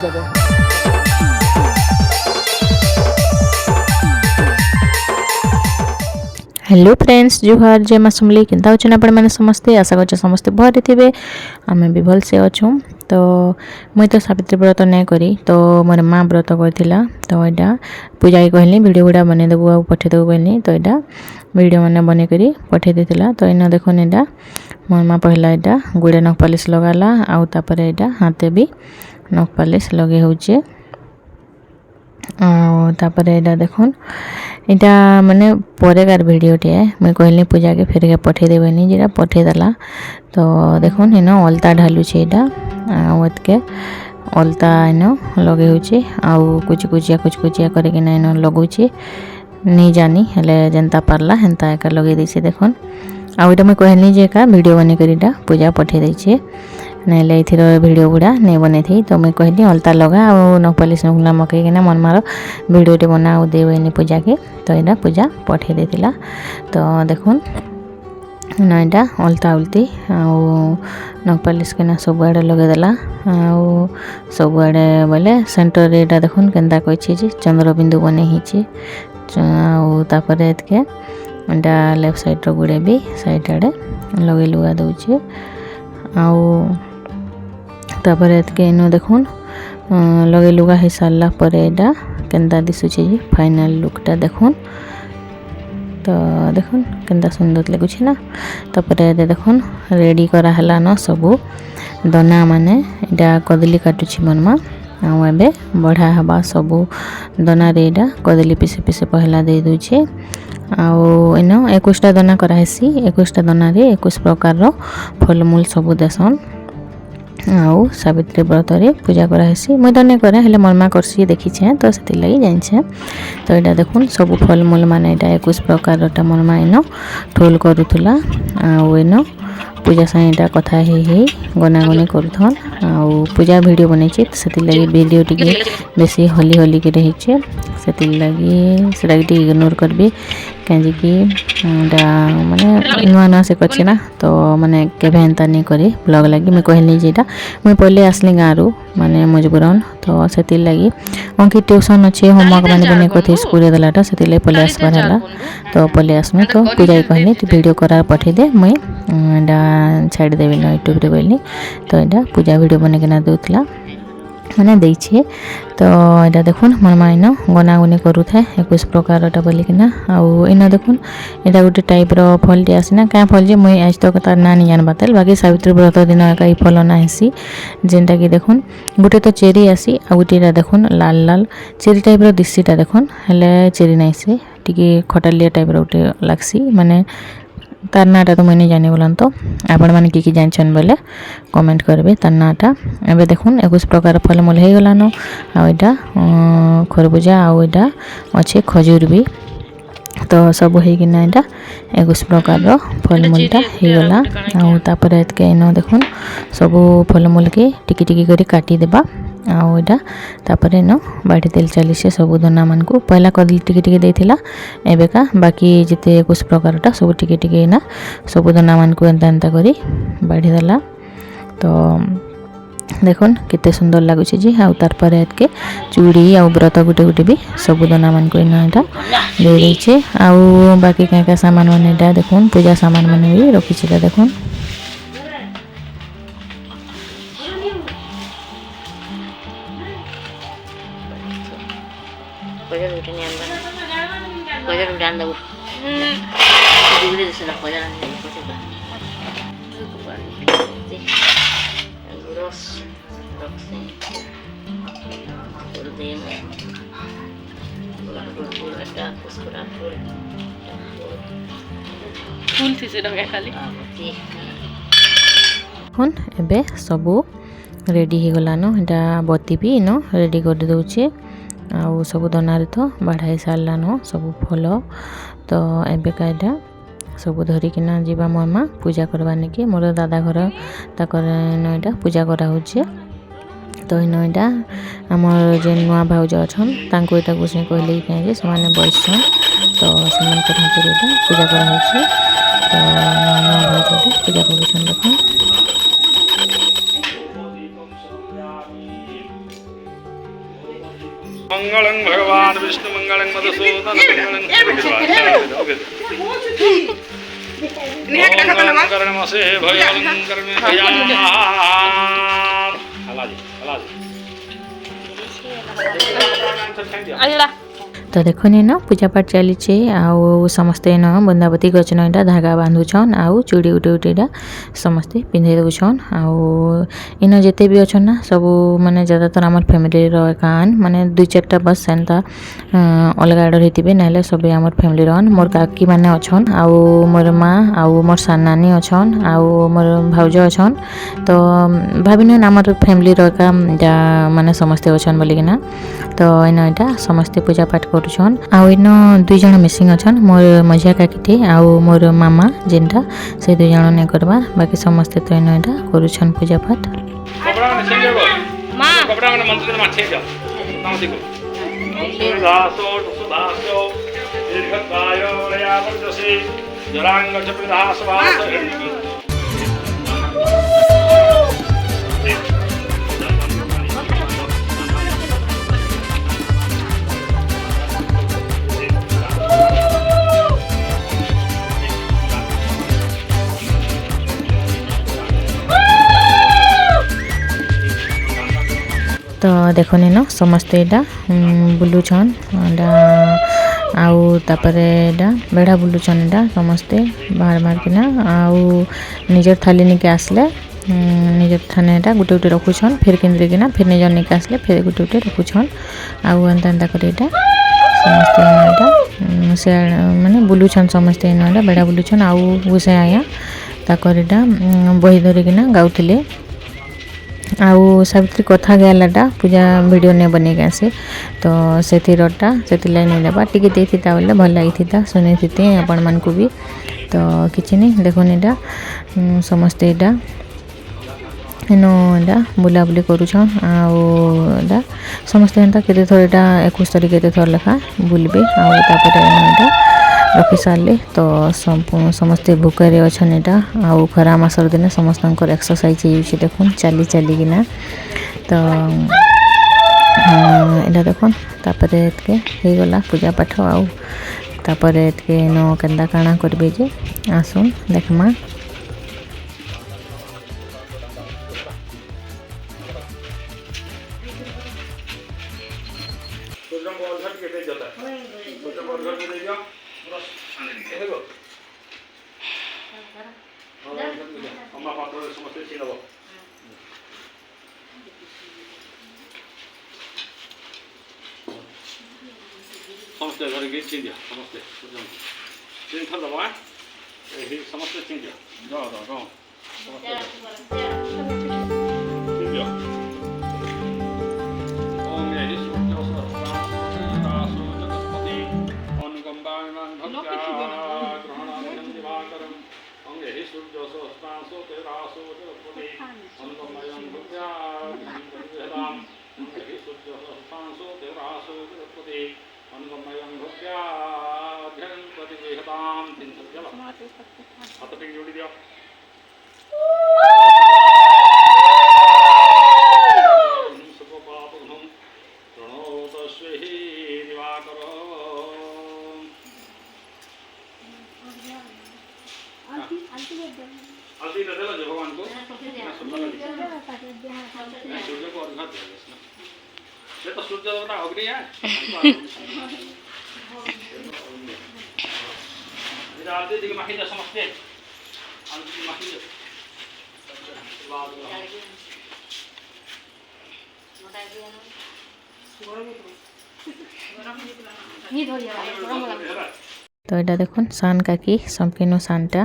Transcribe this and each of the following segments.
Hello friends जुहार जय मासुमली केनता अच्छे आपण मैंने समस्ते आशा कर समस्ते भरी थे आम भी भल से अच्छुँ। तो मुई तो सावित्री व्रत नहीं करी तो मोर माँ व्रत करथिला तो यहाँ पूजा की कहली वीडियो गुड़ा बनई देबू आ पठेदेबू कहली तो यहाँ वीडियो मैंने बनई करी पठे देथिला। तो इन देखुन यहाँ मोर माँ पहला यहाँ गुड़े नख पालिश लगाला आउ तापर यहाँ हाथे भी नख पालिश लगे होचे तापर यहाँ देखुन यहाँ माने परेगार भिडियोटे मुई कहली पूजा के फेर के पठे देबेनी जेटा पठे देला। तो देखुन इन अलता ढालुचे यहाँ के अलता इन लगे होचे आउ कुछ कुचिया करके इन लगुचे नहीं जानी हेले जेनता पारला हेनता एका लगे देछे। देखुन आउ इटा मुई कहली जे का वीडियो बने करीटा पूजा पठे देछे नाइले एथिर वीडियो गुड़ा नहीं बने थी। तो मुई कहली अलता लगा और नख पालिश नखुला मकईकिना मन मार वीडियोटे बना देवेनी पूजा के तो यहाँ पूजा पठे देथिला। तो देखुन नाइटा अलता उल्टी आउ नख पालिश के सब आड़े लगेदेला आउ सब आड़े बोले सेंटर यहाँ देखुन केनता कही चंद्रबिंदु बने ही आउ तापर एतके यहाँ लेफ्ट साइड गुड़े भी साइड आड़े लगे लुगा दौचे आउ तापर एतके इन देखुन लगे लुगा हो सारा पर यहाँ केनता दिशुचे जी फाइनल लुकटा देखुन। तो देखुन केनता सुंदर लगुच ना तापर ये देखुन रेडी करा हला न सबू दना माने यहाँ कदली काटुची मनमा आउ एबे बढ़ा हवा सबू दना रे यहाँ कदली पीसे पीसे पहला दे दूचे आउ इन 21टा दना कराहेसी 21टा दना रे 21 प्रकार फलमूल सबू देसन आउ सावित्री व्रत रे पूजा कराहेसी मुई तो नहीं करे हेले मोर माँ करसी देखीछे तो से लगी जानिछे। तो यहाँ देखुन सब फलमूल माने यहाँ 21 प्रकार मोर माँ इन ठोल करूला आउ इन पूजा साई यहाँ कथा ही गनागनी करूथन आउ पूजा वीडियो बनईचे से लगी वीडियो टी बेसी हली हली के रहीचे से लगी से इग्नोर करबे कहीं कि माने नुआ नुआ से कच्छे ना तो माने केभे एंता नहीं करे ब्लॉग लगी मुई कहली जेटा मुई पहले आसली गाँव माने मजबूरन तो से लगी अंकित ट्यूशन अच्छे होमवर्क मैंने बने कथी स्कूल देलाटा से लगी पहले आसबार है तो पहले आसमे तो पूजा कहली तू वीडियो करा पठे दे मुई छाड़ देवी ना यूट्यूब रे बोली। तो यहाँ पूजा वीडियो बने के दूला मैंने देछे। तो यहाँ देखुन मोर माँ इन गनागुनी करूए 21 प्रकार बोलिकिना आउ इन देखुन यहाँ गोटे टाइप फलटे आसीना क्या फल जे मुई आज तक तार ना नहीं जान बातेल बाकी सावित्री व्रत दिन एक फल ना हेसी जेनटा कि देखुन गोटे तो चेरी आसी आ गोटे देखुन लाल लाल चेरी टाइप दिसीटा देखुन हेले चेरी नाई से टी खटालिया टाइप गोटे लागसी माने तार नाटा तो मुझे जानी बोलन। तो आपण मैंने कि जानछन बोले कमेंट करेंगे तार नाटा एबे देखुन 21 प्रकार फलमूल हो गलान आटा खरबूजा आउ यहाँ अच्छे खजूर भी तो सब होना यहाँ 21 प्रकार फलमूलटा होगला आउ तापर एतके इन देखुन सब फलमूल के टिकी टिकी करी काटी देबा आउ यहाँ तापर इन बाटी तेल चलीसे सब दना मान को पहला कदली टिके टिके देथिला एबेका बाकी जिते 21 प्रकारटा सब टिके टिके ना सब दना मान को एंता एंता करी बाढ़ी देला। तो देखुन केते सुंदर लगुच जी आउ तार एतके चूड़ी आउ व्रत गुटे गुटे भी सब दना मान को इना दे देछे आउ बाकी क्या सामान मैंने यहाँ देखुन पूजा सामान मैंने भी रखी देखुन। हुन एबे सबू रेडी हो गलान यहाँ बत्ती भी इन रेडी कर दौचे आउ सब दनारे तो बढ़ाई सारान सब फल। तो एबेका यहाँ सब धरिकिना जीवा मोर माँ पूजा करवाने के मोर दादा घर ताकर यहाँ पूजा कराऊे। तो इन यहाँ आमर जे नुआ भाउज अच्छन तांको यहाँ कुछ कहले कहीं से बैठन तो से पूजा कराऊे। तो नुआ भाउज पूजा कर मंगलं भगवान विष्णु मंगलं मधुसूदन मंगलं कर्णमसे भयं कर्मे तो देखो नी न पूजा पाठ चलीचे आउ समस्ते न बृंदावती गचन इटा धागा बांधुछन आउ चूड़ी उटे उटेटा समस्ते पिंधे दउछन आउ इन जेते भी अछन ना सब माने ज्यादातर हमर फैमिली रो कान माने दुई चारटा बस सेंता अलग आडर हेतिबे नाले सब हमर फैमिली रन मोर काकी माने अछन आउ मोर माँ आउ मोर सान नानी अछन आउ मोर भाउज अछन तो भाबिन हमर फैमिली रो का माने समस्ते अछन बोलिकिना तो इन इटा समस्ते पूजा पाठ करुछन आउ इन दुई जण मिसिंग अछन मोर मझिया काकीटे आउ मोर मामा जेनटा से दुई जण ने करबा बाकी समस्ते तो इन इटा करुछन पूजा पाठ कपड़ा में छेंगे गो मां कपड़ा में मंत्र में छेंगे नाम देखो सुधासो सुधासो दीर्घकायो लयावजसे जरांग चतुर्धास वास तो देखो न समस्ते इटा बुलुछन आउ तापरे इटा बेड़ा बुलुछन इटा समस्ते बाहर बाहर किना आउ निजर थाली निके आसले निजर थाने इटा गुटे गुटे रखुछन फिर केंद्र किना फिर निजर निके आसले फिर गुटे गुटे रखुछन आउ एंता एंता करे इटा समस्ते इटा से माने बुलुछन समस्ते इटा बेड़ा बुलुछन आउ उसे आया ताकर इटा बही धरि किना गाउथिले आउ सावित्री कथा गालाटा पूजा वीडियो ने बने आसे तो सेथिरटा सेथिलाई नै लेबा टिके देथिता बोले भल लागिथिता सुनिथिते आपण मन को भी तो किछि नै देखो नेटा समस्ते एटा एनो एटा बुला बुली करूछन आउ एटा समस्ते एंता केते थोर एटा 21 तारिख केते थोर लेखा बुलबे आउ तापर एटा रखी सारे तो समस्ते भूकरे अच्छन यहाँ आउ खरा मासर दिन समस्त एक्सरसाइज हो देखुन चली चली किना तो यहाँ देखुन तापर हो गला पूजा पाठ आउ तापर नो केन्दा काଣା करबे जे आसुन देखमा समस्ते घर के चेंज समस्ते चेंज कर दबा ए समस्ते चेंज जाओ जाओ जाओ समस्ते चेंज ओम यहि सूर्य सहस्रासो जगत्पति अनुकंपायमान भक्त्या ग्रहणादिनं दिवाकरं ओम यहि सूर्य सहस्रासो तेरासो जगत्पति अनुकंपायमान भक्त्या ग्रहणादिनं यहि सूर्य सहस्रासो तेरासो जगत्पति अनुगमयं भक्त्याध्यं प्रतिवेहतां तिंसज्जल हाथ पे जोड़ी दिया सब पापघ्नं प्रणोतस्वेहि दिवाकरो आरती दे देला भगवान को सूर्य को अर्घ्य दे ये तो सूर्य देवता अग्नि है इधर आते दिख महिला समझते आरती महिला तो এটা দেখুন সান কাকি সম্পূর্ণ সানটা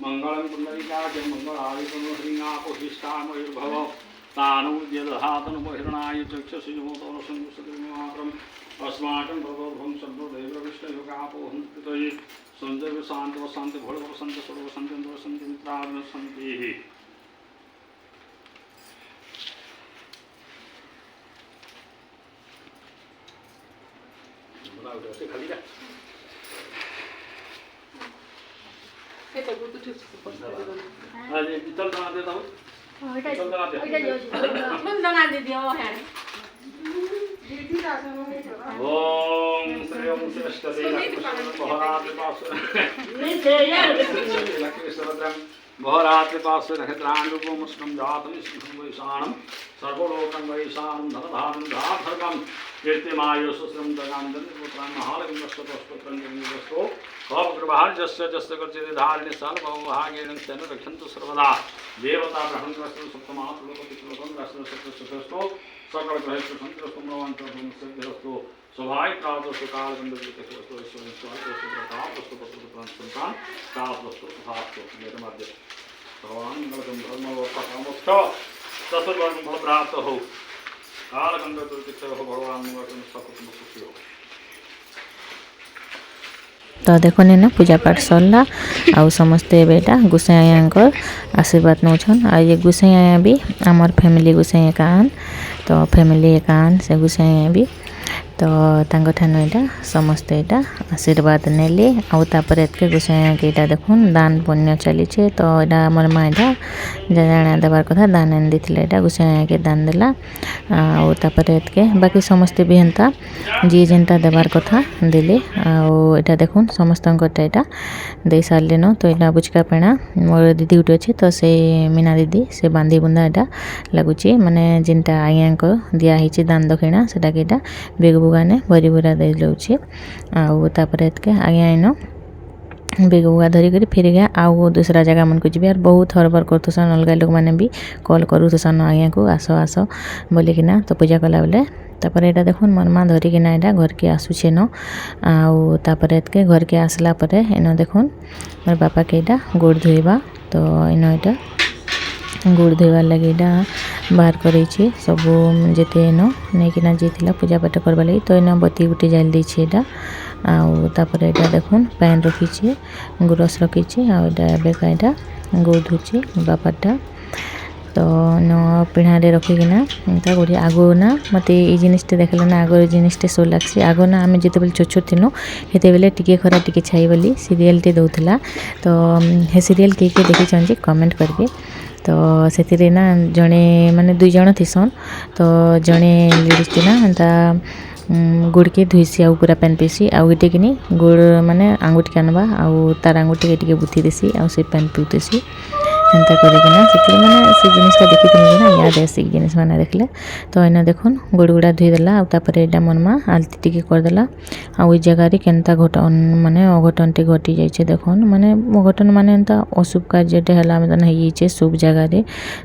मंगलम पुंडरीकाक्षं मंगलादितनु श्रीनाथोष्ठामयुर्भव तानुज्यदधातनु बहिर्णाय चक्षुषिजमोतोरसंसुतिमात्रम् अस्माकं प्रभोभं सर्वदेवविष्णुयोगापोहं कृतये संजय शांत वसंत भोल वसंत सर्व वसंत वसंत मित्रार्न संतिः से खाली का आज चल बना देता हूं चल बना दे ओम श्री ओम श्रेष्ठते बहरात्रिपास नक्षत्राण्डुपमुष्णं जातं वैशाणं सर्वलोकं वैशाणं धनधानं धाधर्मं कीर्तिमायुषुश्रं दगान्दपुत्रां महालक्ष्मीस्तोत्रं स्वप्रभार्यस्य जस्य कर्चिति धारिणि सर्वभागेन तेन रक्षन्तु सर्वदा देवता ब्रह्मणस्तु सप्तमात्लोकपितृलोकं राष्ट्रसप्तश्रेष्ठो सकल ग्रहेषु सन्तोषमनोवाञ्छितस्तु स्वभाव प्राप्तस्तु कालगन्धवितस्तु ईश्वरस्वामिस्तु प्रतापस्तु तापस्तु तथास्तु मेरमध्य सर्वाङ्गं धर्मवत्तकामश्च चतुर्वर्ग फल प्राप्त हो कालगन्धवितस्तु हो भगवान मंगल सकुटुम्ब सुखी हो। तो देखने ना पूजा पाठ सरला आउ समस्ते बेटा गुसाई आशीर्वाद नौछन आ ये गुसाई भी आमर फैमिली गुसाई कान तो फैमिली कान से गुसाई भी तो ठान यहाँ समस्ते यहाँ आशीर्वाद नेले आउ तापर एतके गुसाई के यहाँ देखुन दान पुण्य चली तो यहाँ मोर माँ यहाँ जाना देवार कथा दान आनी देथिले यहाँ गुसाई के दान देला आउ तापर एतके बाकी समस्ते भी हेन्ता जी जेनटा देवार कथा देले आउ यहाँ देखुन समस्त यहाँ दे सारे न तो यहाँ बुचका पेणा मोर दीदी गुटे अच्छे तो से मीना दीदी से बांधी बुंदा यहाँ लगुच माने जेनटा आज्ञा को दिखाई दान दक्षिणा से यहाँ बेग बुगाने भरी भरा दे लौचे आउे एतके आज्ञा इन बेग बुगा धरिक फिर गया आउ दूसरा जगह मन को जी यार बहुत हरबर करथुसन अलग लोक मैंने भी कॉल करूथुसन आज्ञा को आस आस बोलिकिना तो पूजा कला बेले तापर यहाँ देखुन मोर माँ धरिकिना यहाँ घर के आसुचे न आउ तापर एतके घर के आसला परे इन देखुन मोर बापा के यहाँ गोड़ धोइबा तो इन यहाँ गोड़ धोइबार लगे यहाँ बाहर करे सबू जेते इन नहीं जाइला पूजा पाठ करवा लगी तो इन बत्ती गुटे जाल देछे यहाँ आउ तापर यहाँ देखुन पैन रखीचे गुरस रखीचे आबेका यहाँ गोड़ धोचे बापाटा तो न पिढ़ारे रखिकिना गोटे आगो ना मत ये जिनटे देखल ना आगर जिनटे सो लग्सी आग ना आम जिते बेले छोट छोट थी हेते बेले टिके खरा टिके छाई बोली सीरियल टे दौला तो हे सीरियल किए देखी कमेंट करके तो से ना जड़े माने दुई जन थीसन तो जड़े लेडीज टी ना एंता गुड़ के धुईसी आउ पूरा पैन पीसी आउ गोटे कि गुड़ माने आंगुठी आनवा आउ तार आंगुठी टे बुथी देसी आउ से पैन पिउतेसी एंता करना से मैंने से जिनटा देखी ना याद आसी जिनिस मैंने देखले तो इना देखुन गोड़ गुड़ा धोईदेला आउे मनमा आलती टिके करदेला आउ जगार केनता घटन माने अघटन टे घटी जाइए देखुन माने अघटन माने एंता अशुभ कार्यटे है शुभ जगार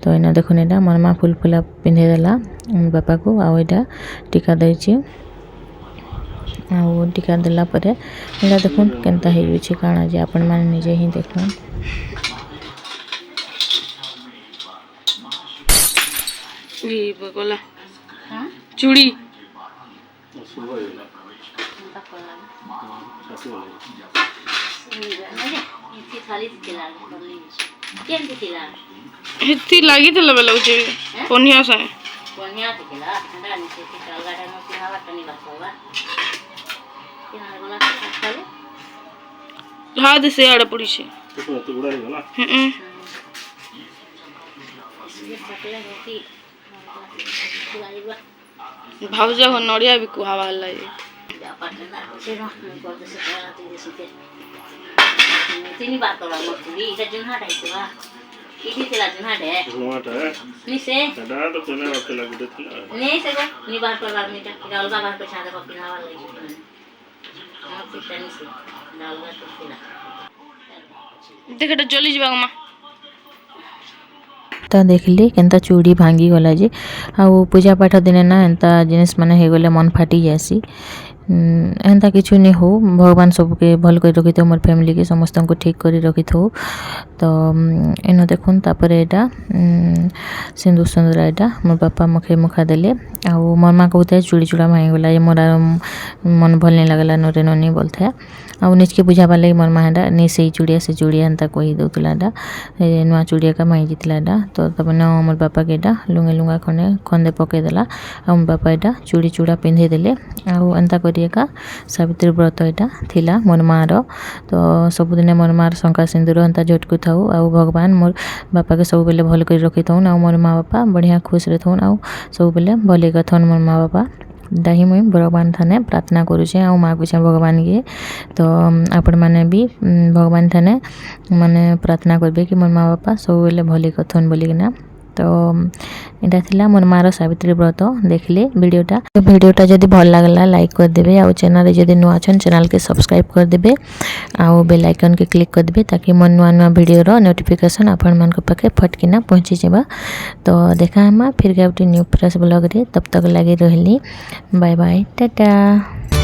तो इना देखुन यहाँ मनमा फुल फुला पिंधेदेला बापा को आउ टीका देछि आउ टीका देला परे यहाँ देखुन केनता है काଣା जे आपण माने निजे ही देखुन गला चूड़ी इतनी लगी थी लबे लगुचे कोनिया से कोनिया थिला ठंडा नीचे थी गार्डन में पिहावा टनी बसवा किना गला खाले हाथ से आड़ पड़ी से तो बड़ा है ना ये पतला होती भाउजा हो नड़िया भी कुहावा लगे तीन बार तो मछली इधर जुन्हा टाइपवा इधर तेरा जुन्हा है निसे दादा तो चला रखे लगे थे नहीं से को नि बार पर बार मीटा इधर अलगा बार पे छादा को पिनावा लगे हां पिटनी से डालगा तो पिना देखटा जली जीवा मां तो देखली केनता चूड़ी भांगी गला जे आउ पूजा पाठ दिन ना एंता जिनिस माने हे गले मन फाटी जासी एंता किछु नहीं हो भगवान सबके भल कर रखी थे मोर फैमिली के समस्त को ठीक कर रखी थो तो इन देखुन तापर यहाँ सिंदूर सुंदर यहाँ मोर बापा मुखे मुखा देले आउ मोर माँ कहते चूड़ी चूड़ा भांगी गला मोर मन भल नहीं लगला नोरे नोनी बोलते आउ निजके बुझाबार लगे मोर माँ एटा नहीं से चूड़िया एंता कही दौला नुआ चूड़िया का माई जीतला तो तब न मोर बापा के लुंगे लुंगा खंडे खंदे पकईदेला आ मोर बापा यहाँ चूड़ी चूड़ा पिंधे देले आउ एंता कर एका सावित्री व्रत एटा थिला मोर मार तो सबुदिने मोर मार शंका सिंदूर हंता झटकू थाऊ आ भगवान मोर बापा के सब बेले भल कर रखी थौन आ मोर माँ बापा बढ़िया खुश रहे थौन आ सब बेले भले कथन मोर माँ बापा दाही मुई भगवान थाने प्रार्थना करुचे आ मागुचे भगवान के तो आपण माने भी भगवान थाने माने प्रार्थना करबे कि मोर माँ बापा सब बेले भले कथन बोलिकिना तो इटा थिला मोर मार सावित्री व्रत देखले वीडियोटा तो वीडियोटा जदि भल लागला लाइक कर देबे आ चैनल रे जदि नुआ छन चैनल के सब्सक्राइब कर देबे आ बेल आइकन के क्लिक कर देबे ताकि मोर नुआ नुआ वीडियो रो नोटिफिकेशन आपण मन को पाखे फटकिना पहुंची जेबा तो देखा हम फिर गाउटी न्यू फ्रेश ब्लॉग रे तब तक लगे रहली बाय बाय टाटा।